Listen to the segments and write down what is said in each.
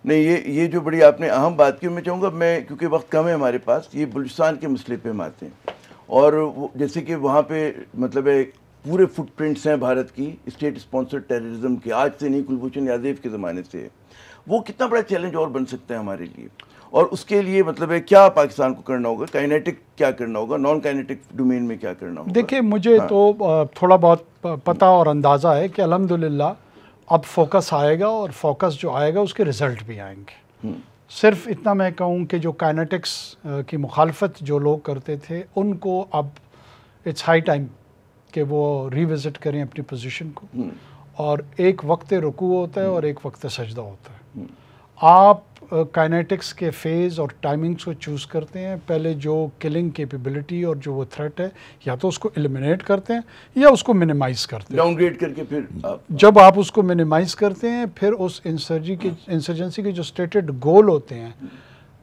نہیں یہ جو بڑی آپ نے اہم بات کی، میں چاہوں گا میں کیونکہ وقت کم ہے ہمارے پاس، یہ بلوچستان کے مسئلے پہ ہم آتے ہیں، اور جیسے کہ وہاں پہ مطلب ہے پورے فٹ پرنٹس ہیں بھارت کی اسٹیٹ اسپانسر ٹیررزم کے، آج سے نہیں، کلبھوشن یادیو کے زمانے سے. وہ کتنا بڑا چیلنج اور بن سکتا ہے ہمارے لیے، اور اس کے لیے مطلب ہے کیا پاکستان کو کرنا ہوگا، کائنیٹک کیا کرنا ہوگا، نان کائنیٹک ڈومین میں کیا کرنا ہوگا؟ دیکھیں مجھے تو تھوڑا بہت پتہ اور اندازہ ہے کہ الحمدللہ اب فوکس آئے گا، اور فوکس جو آئے گا اس کے ریزلٹ بھی آئیں گے. صرف اتنا میں کہوں کہ جو کائنیٹکس کی مخالفت جو لوگ کرتے تھے ان کو اب اٹس ہائی ٹائم کہ وہ ری وزٹ کریں اپنی پوزیشن کو، اور ایک وقت رکوع ہوتا ہے اور ایک وقت سجدہ ہوتا ہے. آپ کائنیٹکس کے فیز اور ٹائمنگز کو چوز کرتے ہیں. پہلے جو کلنگ کیپیبلٹی اور جو وہ تھریٹ ہے، یا تو اس کو ایلیمنیٹ کرتے ہیں یا اس کو منیمائز کرتے ہیں. ڈاؤن گریڈ کر کے پھر جب آپ اس کو منیمائز کرتے ہیں، پھر اس انسرجنسی کے جو اسٹیٹڈ گول ہوتے ہیں،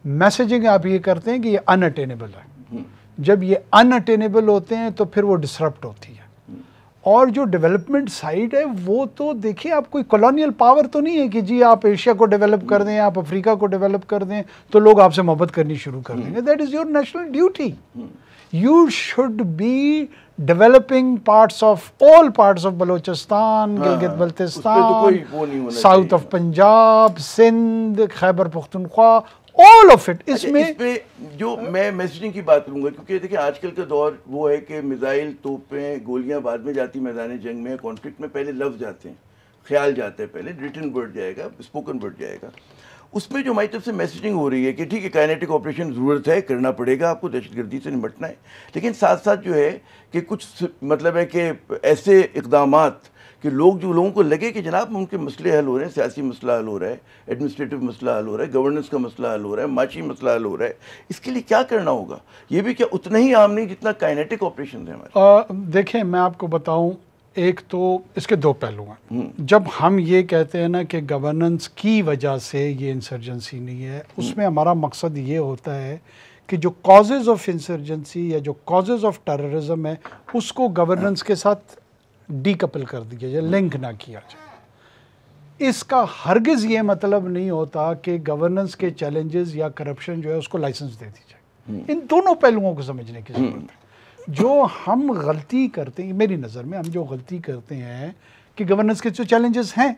میسیجنگ آپ یہ کرتے ہیں کہ یہ ان اٹینیبل ہے. جب یہ ان اٹینیبل ہوتے ہیں تو پھر وہ ڈسرپٹ ہوتی ہے. اور جو ڈیولپمنٹ سائڈ ہے وہ تو دیکھیں، آپ کوئی کالونیل پاور تو نہیں ہے کہ جی آپ ایشیا کو ڈیولپ کر دیں، آپ افریقہ کو ڈیولپ کر دیں تو لوگ آپ سے محبت کرنی شروع کر دیں گے. That is your national duty. You should be developing parts of all parts of Balochistan, Gilgit Baltistan, south of Punjab, Sindh, Khyber Pakhtunkhwa, all of it. اس پہ جو میں میسیجنگ کی بات کروں گا، کیونکہ دیکھیں آج کل کا دور وہ ہے کہ میزائل، توپیں، گولیاں بعد میں جاتی میدان جنگ میں، کانفلکٹ میں پہلے لفظ جاتے ہیں، خیال جاتا ہے، پہلے ریٹن ورڈ جائے گا، اسپوکن ورڈ جائے گا. اس میں جو ہماری طرف سے میسیجنگ ہو رہی ہے کہ ٹھیک ہے کائنیٹک آپریشن ضرورت ہے، کرنا پڑے گا آپ کو، دہشت گردی سے نمٹنا ہے، لیکن ساتھ ساتھ جو ہے کہ کچھ مطلب ہے کہ ایسے اقدامات کہ لوگوں کو لگے کہ جناب ان کے مسئلے حل ہو رہے ہیں، سیاسی مسئلہ حل ہو رہا ہے، ایڈمنسٹریٹو مسئلہ حل ہو رہا ہے، گورننس کا مسئلہ حل ہو رہا ہے، معاشی مسئلہ حل ہو رہا ہے. اس کے لیے کیا کرنا ہوگا؟ یہ بھی کیا اتنا ہی عام نہیں جتنا کائنیٹک آپریشن ہے ہمارے؟ دیکھیں میں آپ کو بتاؤں، ایک تو اس کے دو پہلو ہیں. جب ہم یہ کہتے ہیں نا کہ گورننس کی وجہ سے یہ انسرجنسی نہیں ہے، اس میں ہمارا مقصد یہ ہوتا ہے کہ جو کازز آف انسرجنسی یا جو کازز آف ٹیررزم ہے اس کو گورننس کے ساتھ ڈی کپل کر دیا جائے، لنک نہ کیا جائے. اس کا ہرگز یہ مطلب نہیں ہوتا کہ گورننس کے چیلنجز یا کرپشن جو ہے اس کو لائسنس دے دی جائے. ان دونوں پہلوؤں کو سمجھنے کی ضرورت ہے. جو ہم غلطی کرتے ہیں، میری نظر میں ہم جو غلطی کرتے ہیں کہ گورننس کے جو چیلنجز ہیں،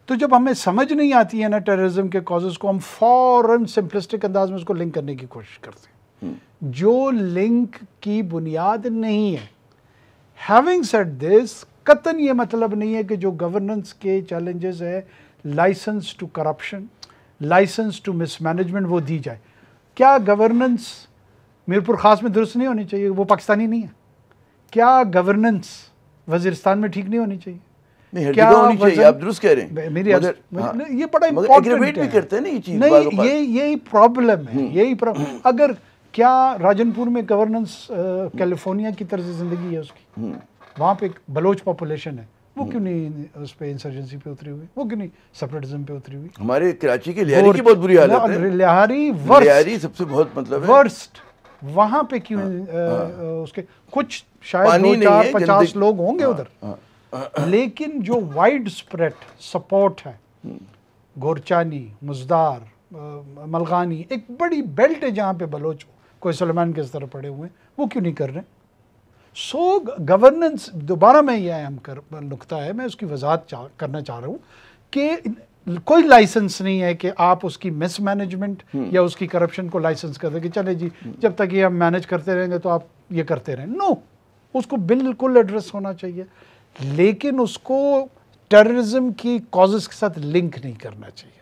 تو جب ہمیں سمجھ نہیں آتی ہے نا ٹیررزم کے کازز کو، ہم فوراً سمپلسٹک انداز میں اس کو لنک کرنے کی کوشش کرتے ہیں جو لنک کی بنیاد نہیں ہے. ہیونگ سیڈ دس، قطعاً یہ مطلب نہیں ہے کہ جو گورننس کے چیلنجز ہے، licence to corruption, licence to mismanagement وہ دی جائے. کیا گورننس میرپور خاص میں درست نہیں ہونی چاہیے؟ وہ پاکستانی نہیں ہے. کیا گورننس وزیرستان میں ٹھیک نہیں ہونی چاہیے؟ نہیں، ہر جگہ ہونی چاہیے، آپ درست کہہ رہے ہیں. میری یہ بڑا امپورٹنٹ ہے. کرتے ہیں نا یہ چیز، نہیں یہی پرابلم ہے، یہی اگر کیا راجن پور میں گورننس کیلیفورنیا کی طرز زندگی ہے اس کی، وہاں پہ ایک بلوچ پاپولیشن ہے، وہ کیوں نہیں اس پہ انسرجنسی پہ اتری ہوئی؟ وہ کیوں نہیں سپریٹزم پہ اتری ہوئی؟ ہمارے کراچی کے لہاری کی بہت بری حالت ہے. لہاری سب سے بہت مطلب ورسٹ. وہاں پہ کیوں اس کے کچھ شاید 2-4-50 لوگ ہوں گے ادھر، لیکن جو وائڈ اسپریڈ سپورٹ ہے، گورچانی، مزدار، ملغانی، ایک بڑی بیلٹ ہے جہاں پہ بلوچ کوئی سلیمان کے اس طرح پڑے ہوئے ہیں، وہ کیوں نہیں کر رہے؟ سو گورننس، دوبارہ میں یہ اہم نقطہ ہے، میں اس کی وضاحت کرنا چاہ رہا ہوں کہ کوئی لائسنس نہیں ہے کہ آپ اس کی مس مینجمنٹ یا اس کی کرپشن کو لائسنس کر دیں کہ چلے جی جب تک یہ ہم مینج کرتے رہیں گے تو آپ یہ کرتے رہیں. نو، اس کو بالکل ایڈریس ہونا چاہیے، لیکن اس کو ٹیررزم کی کازز کے ساتھ لنک نہیں کرنا چاہیے.